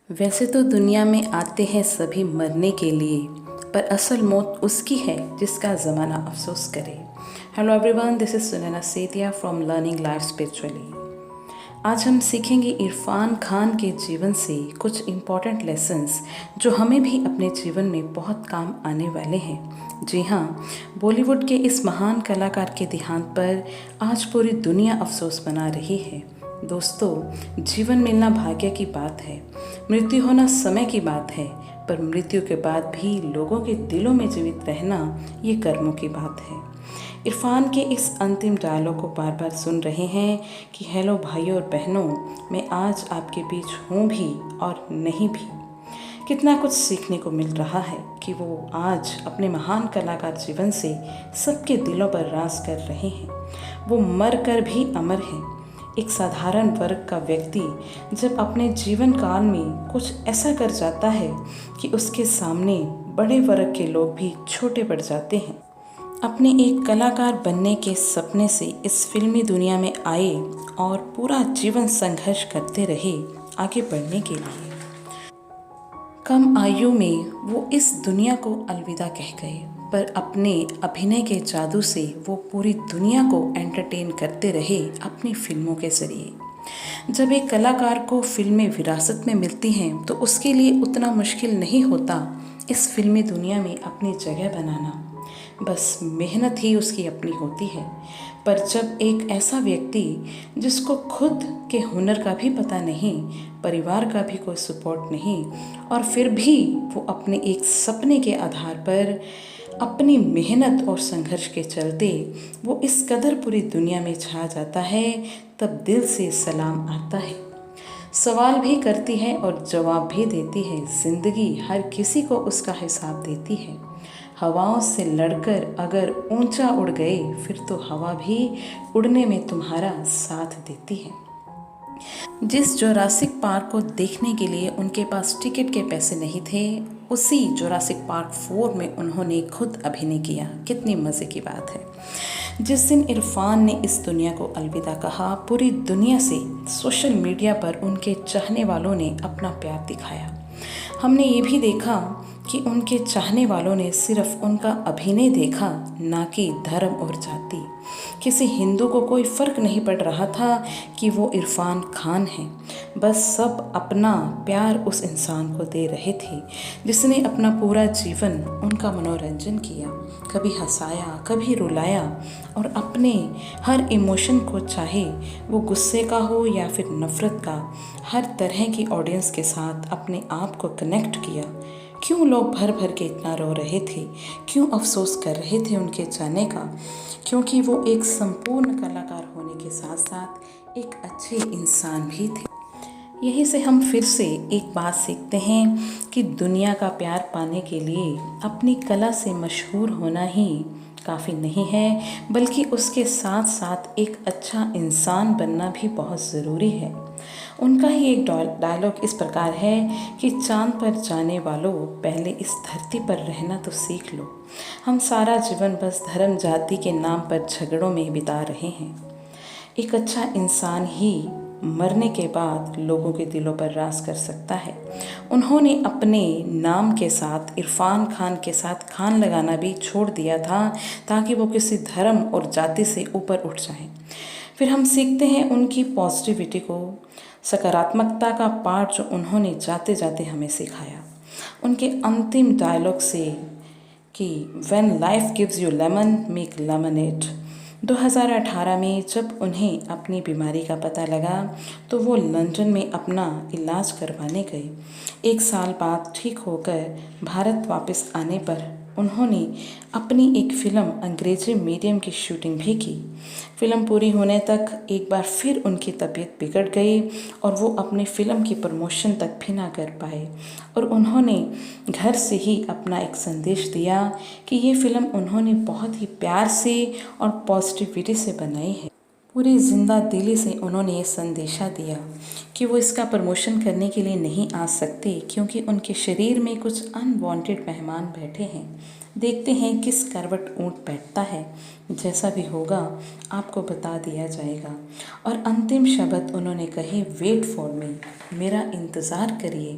वैसे तो दुनिया में आते हैं सभी मरने के लिए, पर असल मौत उसकी है जिसका ज़माना अफसोस करे। Hello everyone, this is Sunaina Setia from learning life spiritually. आज हम सीखेंगे इरफान खान के जीवन से कुछ इम्पॉर्टेंट लेसन्स जो हमें भी अपने जीवन में बहुत काम आने वाले हैं। जी हाँ, बॉलीवुड के इस महान कलाकार के देहांत पर आज पूरी दुनिया अफसोस मना रही है। दोस्तों, जीवन मिलना भाग्य की बात है, मृत्यु होना समय की बात है, पर मृत्यु के बाद भी लोगों के दिलों में जीवित रहना ये कर्मों की बात है। इरफान के इस अंतिम डायलॉग को बार बार सुन रहे हैं कि हेलो भाइयों और बहनों, मैं आज आपके बीच हूँ भी और नहीं भी। कितना कुछ सीखने को मिल रहा है कि वो आज अपने महान कलाकार जीवन से सबके दिलों पर राज कर रहे हैं। वो मर कर भी अमर हैं। एक साधारण वर्ग का व्यक्ति जब अपने जीवन काल में कुछ ऐसा कर जाता है कि उसके सामने बड़े वर्ग के लोग भी छोटे पड़ जाते हैं। अपने एक कलाकार बनने के सपने से इस फिल्मी दुनिया में आए और पूरा जीवन संघर्ष करते रहे आगे बढ़ने के लिए। कम आयु में वो इस दुनिया को अलविदा कह गए, पर अपने अभिनय के जादू से वो पूरी दुनिया को एंटरटेन करते रहे अपनी फिल्मों के ज़रिए। जब एक कलाकार को फिल्में विरासत में मिलती हैं तो उसके लिए उतना मुश्किल नहीं होता इस फिल्मी दुनिया में अपनी जगह बनाना, बस मेहनत ही उसकी अपनी होती है। पर जब एक ऐसा व्यक्ति जिसको खुद के हुनर का भी पता नहीं, परिवार का भी कोई सपोर्ट नहीं, और फिर भी वो अपने एक सपने के आधार पर अपनी मेहनत और संघर्ष के चलते वो इस कदर पूरी दुनिया में छा जाता है, तब दिल से सलाम आता है। सवाल भी करती है और जवाब भी देती है। ज़िंदगी हर किसी को उसका हिसाब देती है। हवाओं से लड़कर अगर ऊंचा उड़ गए, फिर तो हवा भी उड़ने में तुम्हारा साथ देती है। जिस जोरासिक पार्क को देखने के लिए उनके पास टिकट के पैसे नहीं थे, उसी जोरासिक पार्क 4 में उन्होंने खुद अभिनय किया। कितनी मज़े की बात है। जिस दिन इरफान ने इस दुनिया को अलविदा कहा, पूरी दुनिया से सोशल मीडिया पर उनके चाहने वालों ने अपना प्यार दिखाया। हमने ये भी देखा कि उनके चाहने वालों ने सिर्फ उनका अभिनय देखा, ना कि धर्म और जाति। किसी हिंदू को कोई फ़र्क नहीं पड़ रहा था कि वो इरफान खान हैं। बस सब अपना प्यार उस इंसान को दे रहे थे जिसने अपना पूरा जीवन उनका मनोरंजन किया, कभी हंसाया, कभी रुलाया, और अपने हर इमोशन को, चाहे वो गुस्से का हो या फिर नफ़रत का, हर तरह की ऑडियंस के साथ अपने आप को कनेक्ट किया। क्यों लोग भर भर के इतना रो रहे थे, क्यों अफसोस कर रहे थे उनके जाने का? क्योंकि वो एक संपूर्ण कलाकार होने के साथ साथ एक अच्छे इंसान भी थे। यहीं से हम फिर से एक बात सीखते हैं कि दुनिया का प्यार पाने के लिए अपनी कला से मशहूर होना ही काफ़ी नहीं है, बल्कि उसके साथ साथ एक अच्छा इंसान बनना भी बहुत ज़रूरी है। उनका ही एक डायलॉग इस प्रकार है कि चांद पर जाने वालों, पहले इस धरती पर रहना तो सीख लो। हम सारा जीवन बस धर्म जाति के नाम पर झगड़ों में बिता रहे हैं। एक अच्छा इंसान ही मरने के बाद लोगों के दिलों पर राज कर सकता है। उन्होंने अपने नाम के साथ इरफान खान के साथ खान लगाना भी छोड़ दिया था, ताकि वो किसी धर्म और जाति से ऊपर उठ जाएं। फिर हम सीखते हैं उनकी पॉजिटिविटी को, सकारात्मकता का पाठ जो उन्होंने जाते जाते हमें सिखाया। उनके अंतिम डायलॉग से कि when life gives you lemon make lemonade. 2018 में जब उन्हें अपनी बीमारी का पता लगा तो वो लंदन में अपना इलाज करवाने गए। 1 साल बाद ठीक होकर भारत वापस आने पर उन्होंने अपनी एक फ़िल्म अंग्रेजी मीडियम की शूटिंग भी की। फ़िल्म पूरी होने तक एक बार फिर उनकी तबीयत बिगड़ गई और वो अपनी फ़िल्म की प्रमोशन तक भी ना कर पाए, और उन्होंने घर से ही अपना एक संदेश दिया कि ये फ़िल्म उन्होंने बहुत ही प्यार से और पॉजिटिविटी से बनाई है। पूरी जिंदा दिली से उन्होंने ये संदेशा दिया कि वो इसका प्रमोशन करने के लिए नहीं आ सकते, क्योंकि उनके शरीर में कुछ अनवांटेड मेहमान बैठे हैं। देखते हैं किस करवट ऊँट बैठता है। जैसा भी होगा आपको बता दिया जाएगा। और अंतिम शब्द उन्होंने कहे, वेट फॉर मी, मेरा इंतज़ार करिए।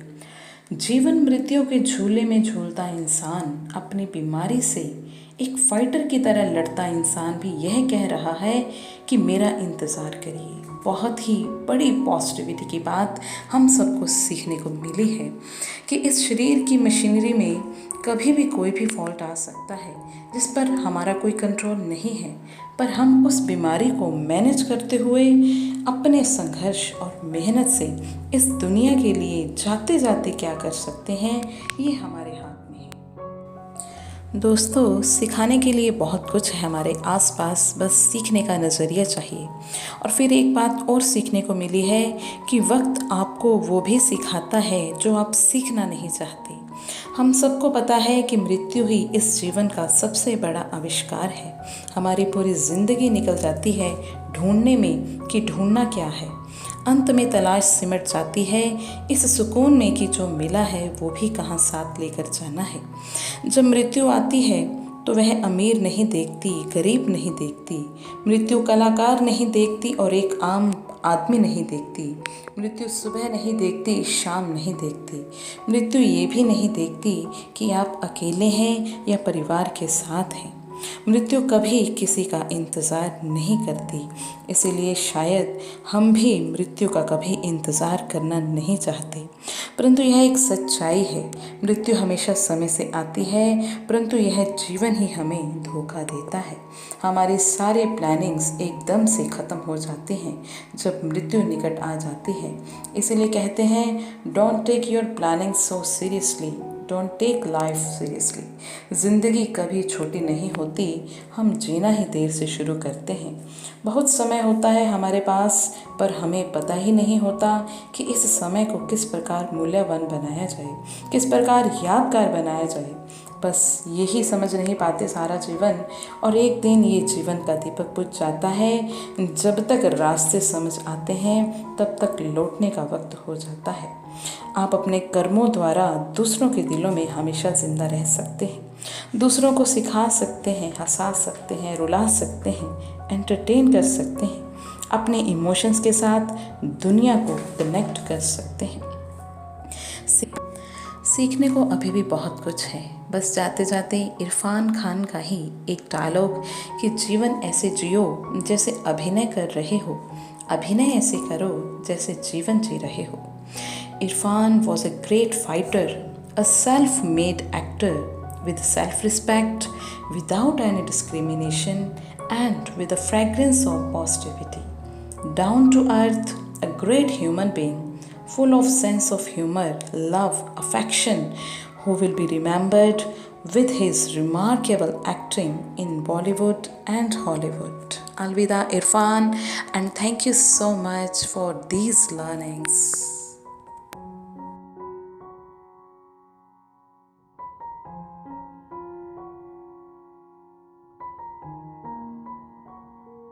जीवन मृत्यु के झूले में झूलता इंसान, अपनी बीमारी से एक फाइटर की तरह लड़ता इंसान भी यह कह रहा है कि मेरा इंतज़ार करिए। बहुत ही बड़ी पॉजिटिविटी की बात हम सबको सीखने को मिली है कि इस शरीर की मशीनरी में कभी भी कोई भी फॉल्ट आ सकता है जिस पर हमारा कोई कंट्रोल नहीं है, पर हम उस बीमारी को मैनेज करते हुए अपने संघर्ष और मेहनत से इस दुनिया के लिए जाते जाते क्या कर सकते हैं, ये हमारे हाथ में है। दोस्तों, सिखाने के लिए बहुत कुछ है हमारे आसपास, बस सीखने का नज़रिया चाहिए। और फिर एक बात और सीखने को मिली है कि वक्त आपको वो भी सिखाता है जो आप सीखना नहीं चाहते। हम सबको पता है कि मृत्यु ही इस जीवन का सबसे बड़ा आविष्कार है। हमारी पूरी ज़िंदगी निकल जाती है ढूंढने में कि ढूंढना क्या है। अंत में तलाश सिमट जाती है इस सुकून में कि जो मिला है वो भी कहाँ साथ लेकर जाना है। जब मृत्यु आती है तो वह अमीर नहीं देखती, गरीब नहीं देखती, मृत्यु कलाकार नहीं देखती और एक आम आदमी नहीं देखती। मृत्यु सुबह नहीं देखती, शाम नहीं देखती। मृत्यु ये भी नहीं देखती कि आप अकेले हैं या परिवार के साथ हैं। मृत्यु कभी किसी का इंतज़ार नहीं करती, इसीलिए शायद हम भी मृत्यु का कभी इंतज़ार करना नहीं चाहते। परंतु यह एक सच्चाई है, मृत्यु हमेशा समय से आती है, परंतु यह जीवन ही हमें धोखा देता है। हमारे सारे प्लानिंग्स एकदम से ख़त्म हो जाते हैं जब मृत्यु निकट आ जाती है। इसीलिए कहते हैं, don't take your planning so seriously, don't take life seriously. ज़िंदगी कभी छोटी नहीं होती, हम जीना ही देर से शुरू करते हैं। बहुत समय होता है हमारे पास, पर हमें पता ही नहीं होता कि इस समय को किस प्रकार मूल्यवान बनाया जाए, किस प्रकार यादगार बनाया जाए। बस यही समझ नहीं पाते सारा जीवन, और एक दिन ये जीवन का दीपक बुझ जाता है। जब तक रास्ते समझ आते हैं तब तक लौटने का वक्त हो जाता है। आप अपने कर्मों द्वारा दूसरों के दिलों में हमेशा जिंदा रह सकते हैं, दूसरों को सिखा सकते हैं, हंसा सकते हैं, रुला सकते हैं, एंटरटेन कर सकते हैं, अपने इमोशंस के साथ दुनिया को कनेक्ट कर सकते हैं। सीखने को अभी भी बहुत कुछ है। बस जाते जाते इरफान खान का ही एक डायलॉग कि जीवन ऐसे जियो जैसे अभिनय कर रहे हो, अभिनय ऐसे करो जैसे जीवन जी रहे हो। Irfan was a great fighter, a self-made actor with self-respect, without any discrimination, and with a fragrance of positivity. Down to earth, a great human being, full of sense of humor, love, affection, who will be remembered with his remarkable acting in Bollywood and Hollywood. Alvida Irfan, and thank you so much for these learnings.